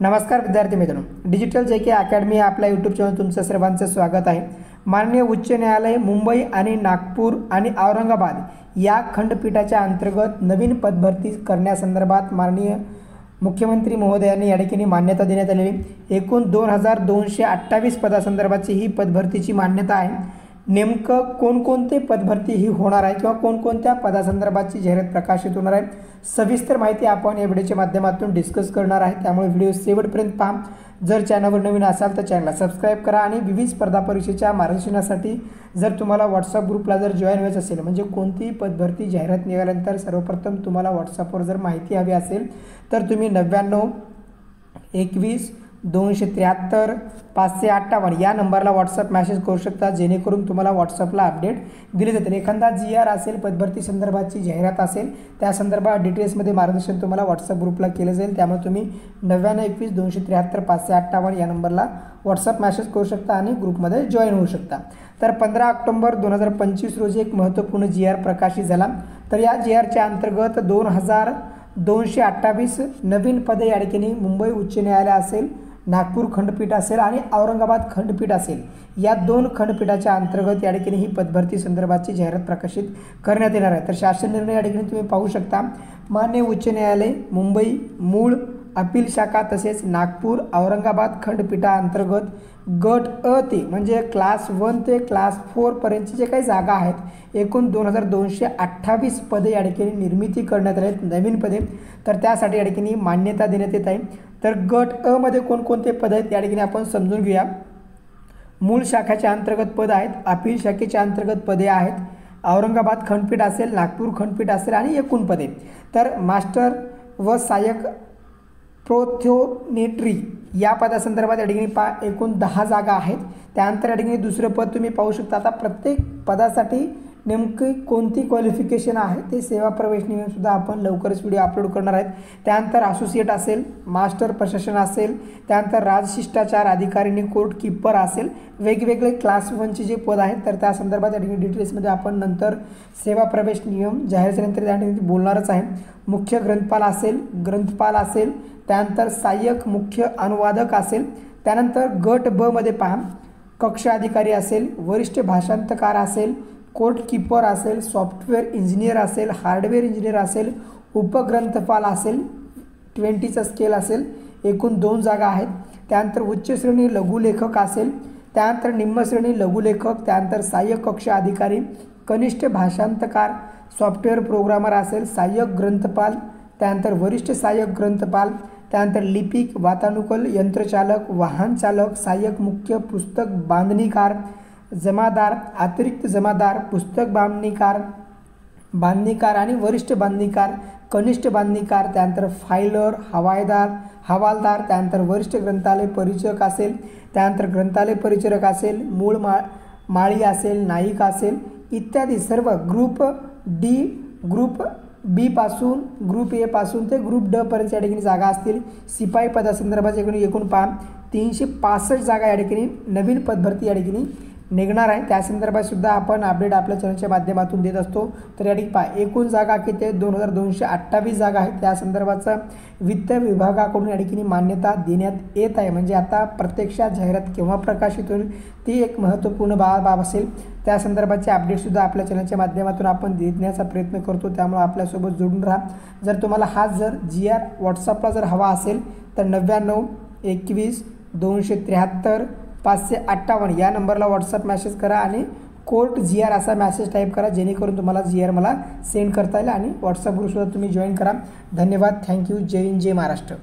नमस्कार विद्यार्थी मित्रांनो, डिजिटल जे.के. अकॅडमी आपल्या यूट्यूब चॅनल तुमचं सर्वांचं स्वागत आहे। माननीय उच्च न्यायालय मुंबई आणि नागपूर आणि औरंगाबाद या खंडपीठाच्या अंतर्गत नवीन पदभरती करण्यासंदर्भात माननीय मुख्यमंत्री महोदयांनी या ठिकाणी मान्यता देण्यात आलेली एकूण 2228 पदासंदर्भाची ही पदभरतीची मान्यता आहे। नेमकं कोणकोणते पदभरती ही होणार आहे किंवा कोणकोणत्या पदासंदर्भाची जाहिरात प्रकाशित होणार आहे, सविस्तर माहिती आपण या व्हिडिओच्या माध्यमातून डिस्कस करणार आहे। त्यामुळे व्हिडिओ शेवटपर्यंत पहा। जर चॅनलवर नवीन असाल तर चॅनलला सबस्क्राइब करा आणि विविध स्पर्धा परीक्षेच्या मार्गदर्शनासाठी जर तुम्हाला व्हॉट्सअप ग्रुपला जर जॉईन व्हायचं असेल, म्हणजे कोणतीही पदभरती जाहिरात निघाल्यानंतर सर्वप्रथम तुम्हाला व्हॉट्सअपवर जर माहिती हवी असेल तर तुम्ही 99 21 273 558 या नंबरला व्हॉट्सअप मेसेज करू शकता, जेणेकरून तुम्हाला व्हॉट्सअपला अपडेट दिले जातील। एखादा GR असेल, पदभरती संदर्भाची जाहिरात असेल, त्या संदर्भात डिटेल्समध्ये मार्गदर्शन तुम्हाला व्हॉट्सअप ग्रुपला केलं जाईल। त्यामुळे तुम्ही 99 21 273 558 या नंबरला व्हॉट्सअप मेसेज करू शकता आणि ग्रुपमध्ये जॉईन होऊ शकता। तर 15 ऑक्टोबर 2025 रोजी एक महत्त्वपूर्ण GR प्रकाशित झाला। तर या GRच्या अंतर्गत 2228 नवीन पदे या ठिकाणी मुंबई उच्च न्यायालय असेल, नागपूर खंडपीठ असेल आणि औरंगाबाद खंडपीठ असेल, या दोन खंडपीठाच्या अंतर्गत या ठिकाणी ही पदभरती संदर्भाची जाहिरात प्रकाशित करण्यात येणार आहे। तर शासन निर्णय या ठिकाणी तुम्ही पाहू शकता। माननीय उच्च न्यायालय मुंबई मूळ अपील शाखा तसेच नागपूर औरंगाबाद खंडपीठाअंतर्गत गट अ ते म्हणजे क्लास 1 ते क्लास 4 पर्यंतचे जे काही जागा आहेत, एकूण 2228 पदे या ठिकाणी निर्मिती करण्यात आली आहेत, नवीन पदे। तर त्यासाठी या ठिकाणी मान्यता देण्यात येत आहे। तर गट अ मध्ये कोणकोणते पद आहेत या ठिकाणी आपण समजून घेऊया। मूळ शाखेच्या अंतर्गत पद आहेत, अपील शाखेच्या अंतर्गत पदे आहेत, औरंगाबाद खंडपीठ असेल, नागपूर खंडपीठ असेल आणि एकूण पदे। तर मास्टर व सहाय्यक प्रोथोनेट्री या पदासंदर्भात या ठिकाणी एकूण 10 जागा आहेत। त्यानंतर या ठिकाणी दुसरं पद तुम्ही पाहू शकता। आता प्रत्येक पदासाठी नेमकी कोणती क्वालिफिकेशन आहे ते सेवा प्रवेश नियम सुद्धा आपण लवकरच व्हिडिओ अपलोड करणार आहेत। त्यानंतर असोसिएट असेल, मास्टर प्रशासन असेल, त्यानंतर राजशिष्टाचार अधिकारी आणि कोर्ट कीपर असेल, वेगवेगळे क्लास 1चे जे पद आहेत तर त्या संदर्भात या ठिकाणी डिटेल्समध्ये आपण नंतर सेवा प्रवेश नियम जाहीर झाल्यानंतर त्या ठिकाणी बोलणारच आहे। मुख्य ग्रंथपाल असेल, त्यानंतर सहाय्यक मुख्य अनुवादक असेल, त्यानंतर गट ब मध्ये पहा कक्ष अधिकारी असेल, वरिष्ठ भाषांतरकार असेल, कोर्ट कीपर असेल, सॉफ्टवेअर इंजिनियर असेल, हार्डवेअर इंजिनियर असेल, उपग्रंथपाल असेल, 20चा स्केल असेल, एकूण 2 जागा आहेत। त्यानंतर उच्च श्रेणी लघुलेखक असेल, त्यानंतर निम्न श्रेणी लघुलेखक, त्यानंतर सहाय्यक कक्ष अधिकारी, कनिष्ठ भाषांतरकार, सॉफ्टवेअर प्रोग्रामर असेल, सहाय्यक ग्रंथपाल, त्यानंतर वरिष्ठ सहाय्यक ग्रंथपाल, त्यानंतर लिपिक, वातानुकूल यंत्रचालक, वाहन चालक, सहाय्यक मुख्य पुस्तक बांधणीकार, जमादार, अतिरिक्त जमादार, पुस्तक बांधणीकार आणि वरिष्ठ बांधणीकार, कनिष्ठ बांधणीकार, त्यानंतर फायलर, हवालदार, त्यानंतर वरिष्ठ ग्रंथालय परिचारक असेल, त्यानंतर ग्रंथालय परिचारक असेल, मूळ माळी असेल, नाईक असेल इत्यादी सर्व ग्रुप डी, ग्रुप बी पासून ग्रुप ए पासून ते ग्रुप ड पर्यंत या ठिकाणी जागा असतील। शिपाई पदासंदर्भात एकूण 365 जागा या ठिकाणी नवीन पदभरती या ठिकाणी निघणार आहे। त्या संदर्भात सुद्धा आपण अपडेट आपल्या चॅनलच्या माध्यमातून देत असतो। तर या ठिकाणी एकूण जागा किती 2228 जागा आहेत। त्या संदर्भाचा वित्त विभागाकडून या ठिकाणी मान्यता देण्यात येत आहे। म्हणजे आता प्रत्यक्षात जाहिरात केव्हा प्रकाशित होईल ती एक महत्त्वपूर्ण बाब असेल। त्या संदर्भाचे अपडेटसुद्धा आपल्या चॅनलच्या माध्यमातून आपण देण्याचा प्रयत्न करतो, त्यामुळे आपल्यासोबत जोडून राहा। जर तुम्हाला हा जर GR व्हॉट्सअपला जर हवा असेल तर 99 21 273 558 या नंबरला व्हॉट्सअप मेसेज करा आणि कोर्ट GR असा मेसेज टाईप करा, जेणेकरून तुम्हाला GR मला सेंड करता येईल आणि व्हॉट्सअप ग्रुपसुद्धा तुम्ही जॉईन करा। धन्यवाद, थँक्यू, जय हिंद, जय महाराष्ट्र।